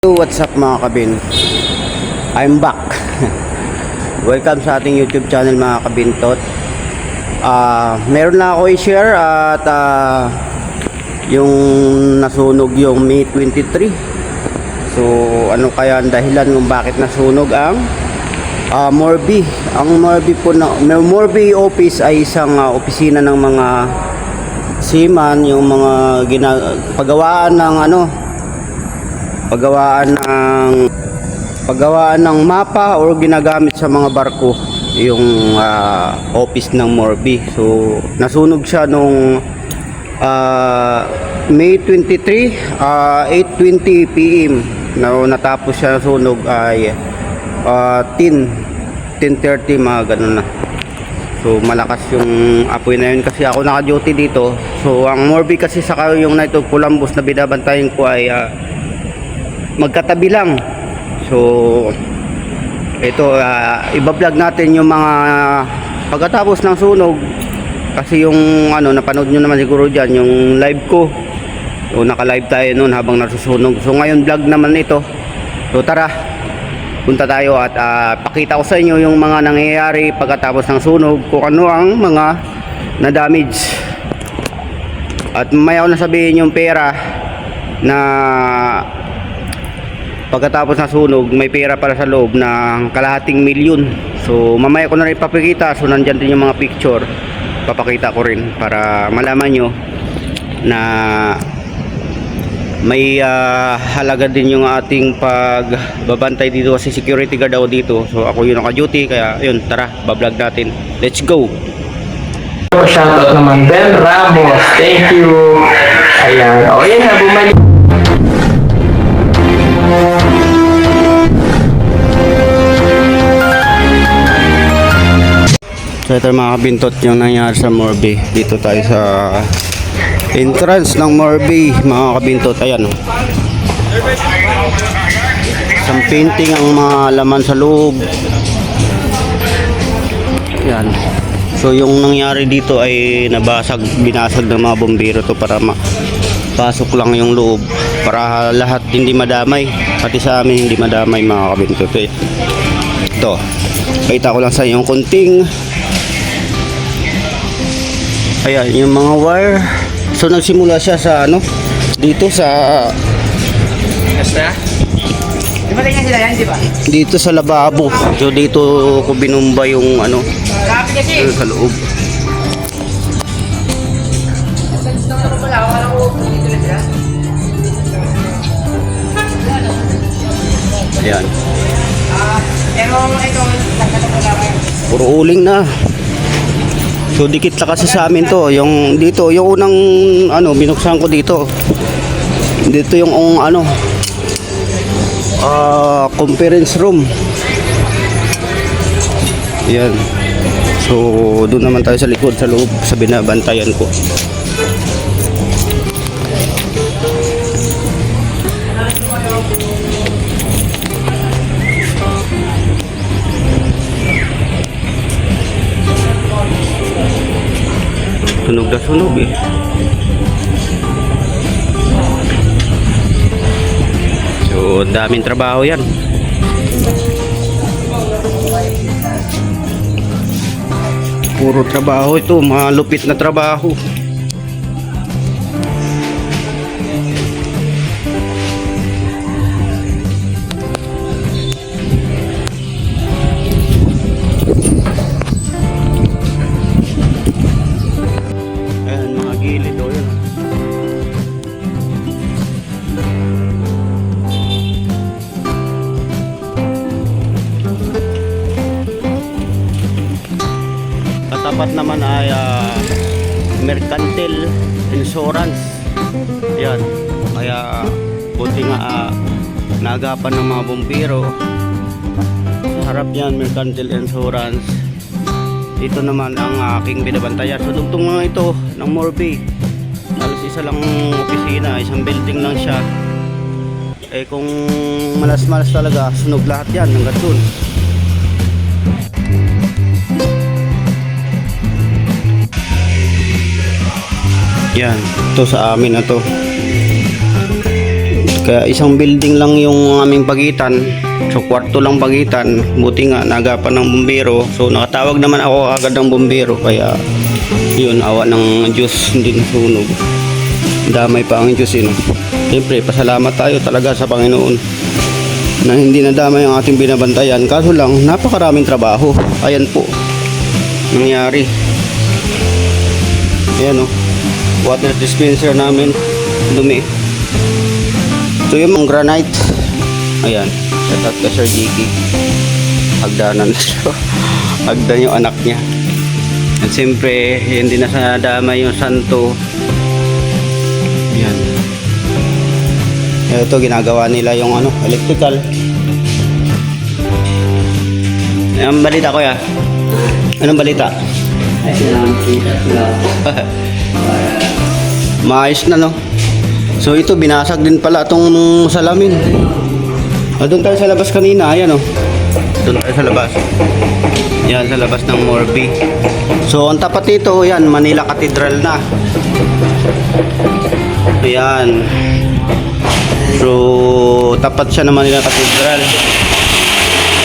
What's up mga kabin? I'm back. Welcome sa ating YouTube channel mga kabintot. Meron na ako i-share at yung nasunog yung May 23. So ano kaya ang dahilan kung bakit nasunog ang Morbi? Ang Morbi po na Morbi office ay isang opisina ng mga seaman, yung mga paggawaan ng paggawaan ng mapa or ginagamit sa mga barko yung office ng Morbi. So nasunog siya nung May 23 8:20 PM. Natapos siya nasunog ay 10:30 mga ganun na. So malakas yung apoy na yun kasi ako naka-duty dito. So ang Morbi kasi saka yung Knight of Columbus na binabantayan ko ay magkatabi lang. So ito iba-vlog natin yung mga pagkatapos ng sunog kasi yung napanood nyo naman siguro dyan yung live ko. So naka-live tayo noon habang nasusunog. So ngayon vlog naman ito. So tara, punta tayo at pakita ko sa inyo yung mga nangyayari pagkatapos ng sunog, kung ano ang mga na-damage. At mamaya ko na sabihin yung pera na pagkatapos ng sunog, may pera para sa loob ng kalahating milyon. So mamaya ko na rin ipapakita. So nandyan din yung mga picture, papakita ko rin para malaman nyo na may halaga din yung ating pagbabantay dito kasi security guard ako dito. So ako yung naka-duty, kaya yun, tara, bablog natin. Let's go! Shoutout naman Ben Ramos, thank you. Ayan, o yan na, bumalik. So ito mga kabintot yung nangyari sa Morbi. Dito tayo sa entrance ng Morbi mga kabintot. Ayan o, isang painting ang mga laman sa loob. Ayan. So yung nangyari dito ay binasag ng mga bombero to para pasok lang yung loob, para lahat hindi madamay, pati sa amin hindi madamay mga kabintot. Ito, kita ko lang sa yung kunting. Ayan yung mga wire. So nagsimula siya sa dito sa Basta? Di ba ganyan sila yan, di ba? dito sa lababo. So dito ko binumba yung Kapit kasi. sa loob. Ayan. Pero ito, Puro uling na. So dikit lang kasi sa amin to. Yung dito, yung unang binuksan ko dito. Dito yung conference room. Yan. So doon naman tayo sa likod, sa loob, sa binabantayan ko. Sunog na sunog eh. So daming trabaho yan. Puro trabaho ito, malupit na trabaho. Katapat naman ay mercantile insurance. Yan. Kaya buti nga naagapan ng mga bumbiro. Sa harap yan, mercantile insurance. Dito naman ang aking binabantayan. So dugtong mga ito ng Morbi. Halos isa lang opisina, isang building lang siya. Eh kung malas-malas talaga, sunog lahat yan hanggang dun. Yan, ito sa amin na to. Kaya isang building lang yung aming pagitan. So kwarto lang pagitan. Buti nga nagapan ng bumbero. So nakatawag naman ako agad ng bumbero. Kaya yun, awa ng Diyos, hindi nasunog. Damay pa ang Diyos yun. Siyempre pasalamat tayo talaga sa Panginoon na hindi nadamay ang ating binabantayan. Kaso lang napakaraming trabaho. Ayan po nangyari. Ayan o, water dispenser namin dumi. Ito yung mga granite. Ayan, shout out ka Sir Jiki. Hagdanan siya. Hagdan yung anak niya. At siyempre hindi na sa damay yung santo. Ayan. Ito ginagawa nila yung ano, electrical. Anong balita ko ya? Anong balita? Maayos na no. So ito binasag din pala itong salamin. Doon tayo sa labas kanina, ayan oh. Doon tayo sa labas. Yan sa labas ng Morbi. So ang tapat dito, yan Manila Cathedral na. Ayan. So tapat siya ng Manila Cathedral.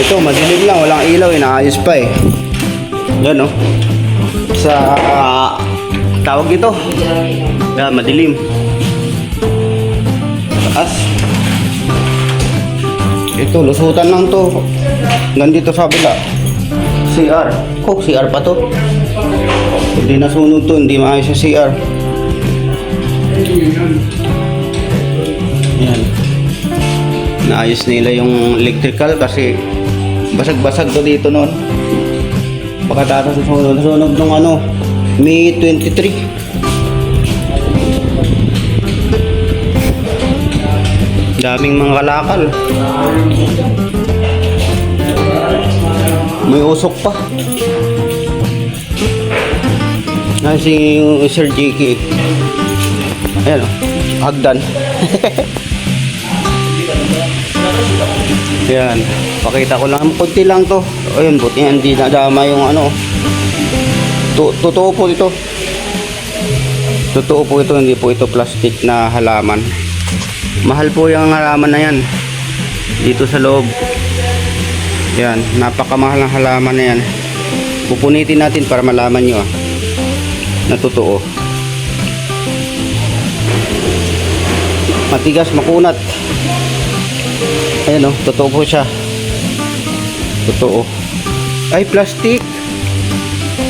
Ito madilim lang, walang ilaw, inaayos pa eh. Yan oh. Sa tawag ito. Yan madilim. Taas. Ito lusutan lang to. Nandito sa kabila. CR. Oh, CR pa to. Hindi nasunog to, hindi maayos sa CR. Yan. Naayos nila yung electrical kasi basag-basag to dito noon. Pagkatapos nasunog nung ano, May 23. Daming mga kalakal. May usok pa. Si Sir Jiki. Ayan o, hagdan. Ayan, pakita ko lang. Kunti lang to. Ayun, buti hindi nadama yung ano. Totoo po ito. Totoo po ito, hindi po ito plastic na halaman. Mahal po yung halaman na yan dito sa loob. Yan, napakamahal ang halaman na yan. Pupunitin natin para malaman nyo na totoo. Matigas, makunat. Ayan o, totoo po siya. Totoo. Ay, plastic.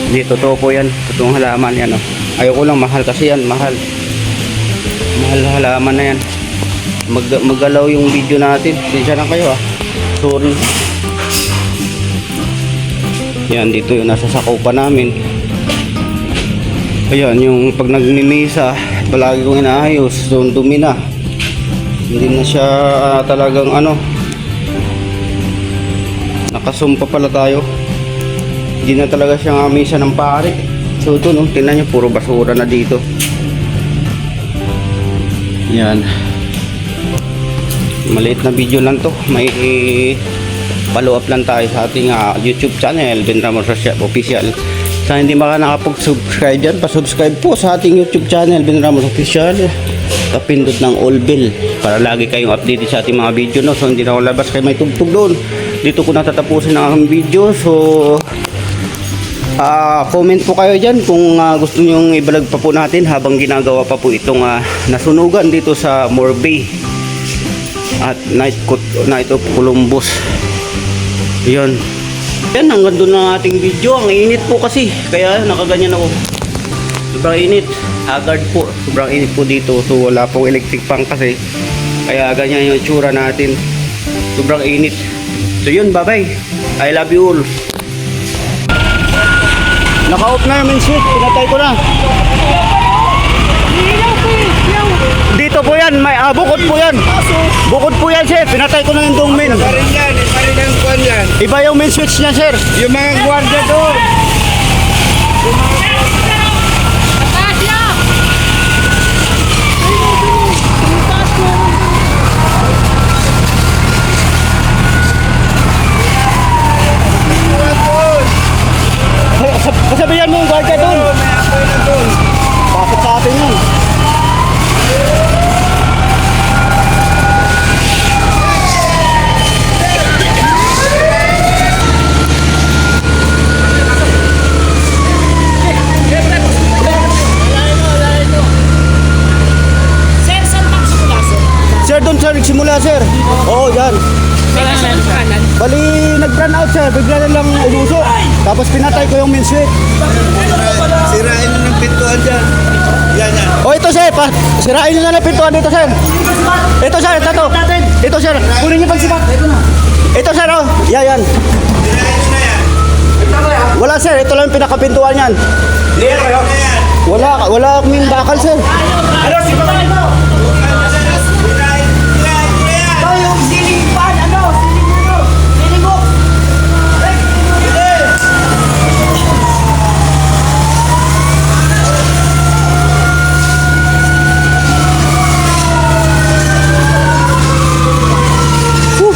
Hindi, totoo po yan. Totoong halaman yan o. Ayoko lang, mahal kasi yan, mahal. Mahal halaman na yan. Maggalaw yung video natin. Sinsya na kayo sorry. Yan, dito yung nasa sakupan namin. Ayan, yung pag nagmimisa palagi kong inaayos. So dumi na. Hindi na siya talagang ano, nakasumpa pala tayo. Hindi na talaga siya misa ng pare. So ito no, tingnan nyo, puro basura na dito. Yan, maliit na video lang to. May follow up lang tayo sa ating YouTube channel, Ben Ramos Official. Sa hindi maka nakapag-subscribe dyan, pa-subscribe po sa ating YouTube channel, Ben Ramos Official. Tapindot ng all bell para lagi kayong updated sa ating mga video no. So hindi na ako labas kayo may tugtog doon. Dito ko natatapusin ang aking video. So comment po kayo dyan kung gusto nyong ibalag pa po natin habang ginagawa pa po itong nasunugan dito sa Morbi at Night of Columbus. Yun. Yan, hanggang doon ang ating video. Ang init po kasi, kaya nakaganyan ako. Sobrang init. Haggard po. Sobrang init po dito. So wala pong electric fan kasi. Kaya ganyan yung itsura natin. Sobrang init. So yun, bye bye. I love you all. Naka-off na yung switch. Pinatay ko na. Dito po yan. May bukod po yan. Bukod po yan, sir. Pinatay ko na yung dong main. Iba rin yan. Iba rin ang kwan yan. Iba yung main switch niya, sir. Yung mga gwardiya doon. Kasabihan mo yung guardia doon. May apoy na doon. Pasok sa atin yun. Oo, yan. Bali, nag-run out sir, bigla na lang umusok. Tapos pinatay ko yung main switch. Sirain mo ng pintuan dyan. Yan. Oh, ito sir, sirain nyo na lang pintuan dito sir. Ito sir, ito. Ito sir, kunin nyo pang sikat. Ito sir, oh. Yan. Wala sir, ito lang yung pinakapintuan yan. Wala kaming bakal sir.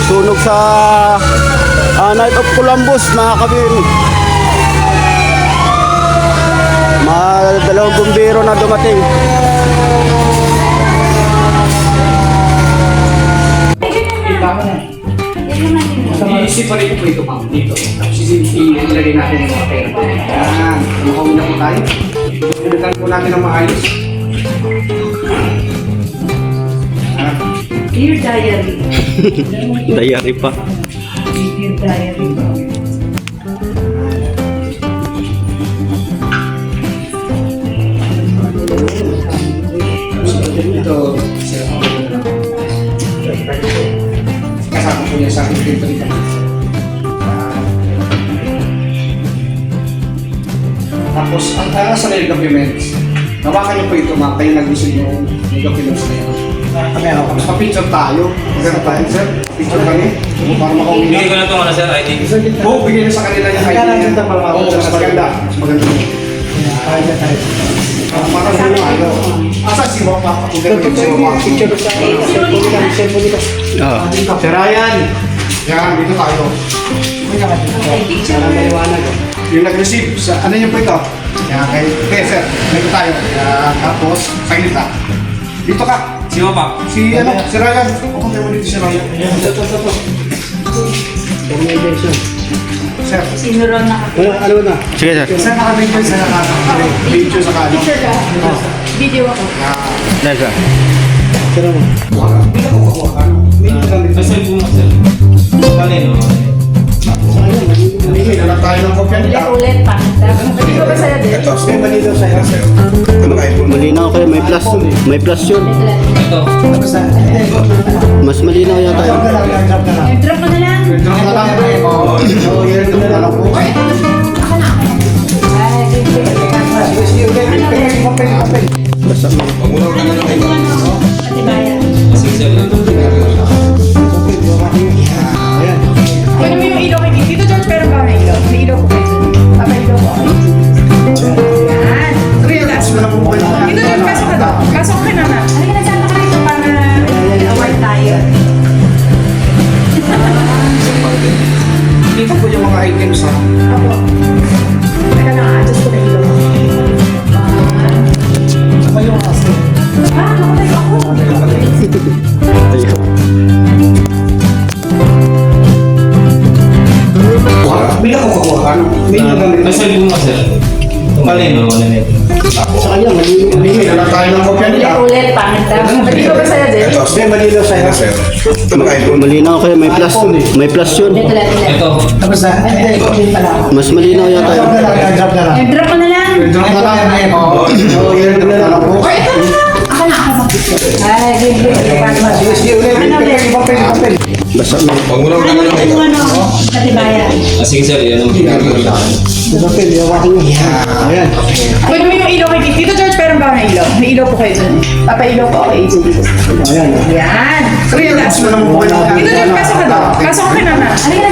Sunog sa Night of Columbus mga kabin. Mga dalawang bumbero na dumating. I-separate po ito, ma'am, dito. Tapos ilagay natin yung mga pera. Yan. Makawin na po tayo. Pilitan po natin ang maayos. Dear Diary. Dayari pa. Dear Diary. Ito, kasama po niya sa akin dito dito. Tapos, ang sa mail documents, nawakan niyo po ito, ma'am, kayo nag-receive yung documents na yun. Tapos, pa-picture tayo. Maganda tayo, sir. Picture kami. Para makauwi Bigay ko na itong sir, ID. Oo, bigyan niyo sa kanila yung ID niya. Oo, mas maganda. Mas maganda. Para sa ano. Asa si Wapa? Picture sa cellphone dito. Sir Ryan. Yan, dito tayo. Yung nag-receive sa, ano yung po ito? Yan, kay sir. Dito tayo. Yan, tapos, sa gilita. Dito ka. Si Papa. Si Ryan. Ako tayo dito si Ryan. Sir. Sinuron na ako. Ano na? Sige sir. Sir, naka-video sa video sa kano. Picture ka? Video ako. Dahil sir. Kasi po mo, sir. Kanino? Hindi na tayo ng kopya nila. Ulit pa. Hindi ko ba sa'yo din? Ito, sir, malito sa'yo, sir. Ano kayo po? Malinaw kayo, may plus. May plus yun. Ito. Mas malinaw yata yun. Drop ko na lang. Ito na lang. Oo, yun na lang po. Ay, Papel. Basta mo. Katibayan. Sige, sir. Pwede mo yung ilaw kay Dito, George, pero ba may ilaw? May ilaw ko kayo dun. Papailaw ko ako. Yan. Relax mo lang po kayo. Dito, George, pasok ka doon. Pasok ka na na. Halika na, saan ka rito para award tayo. Dito po yung mga items ha. Ako. Teka lang, adjust ko na ilaw. Saka yung kasi. Nakatayo ako. Ayun. May nakukuha ka. May nagamit. Kasi po mo, sir. Kanino? Ano na ito? Sa kanya, hindi na lang tayo ng kopya nila. Ulit, pangit daw. Hindi ko ba sa'yo din? Ito, may malito sa'yo. Sir. Ano kayo po? Malinaw kayo, may plus. May plus yun. Dito lang, dito lang. Ito. Tapos na. Hindi pala. Mas malinaw yata yun. Drop na lang. Drop ko na lang. Drop na lang. Oo, yun na lang po. Ay, ito na. Ako na ako mag-picture. Ay, give. Sige, sige, ulit. Papel. Basta mo. Ano yung ano? Katibayan. Sige, sir. Yan ang pinag-aaral. Papel, yawakin mo. Ayan. Pwede mo yung ilaw kay Dito, George, pero ba may ilaw? May ilaw po kayo dun. Papailaw po ako AJ dito. Ayan. Yan. Relax mo lang po kayo. Dito, George, pasok ka doon. Pasok ka na na. Halika na,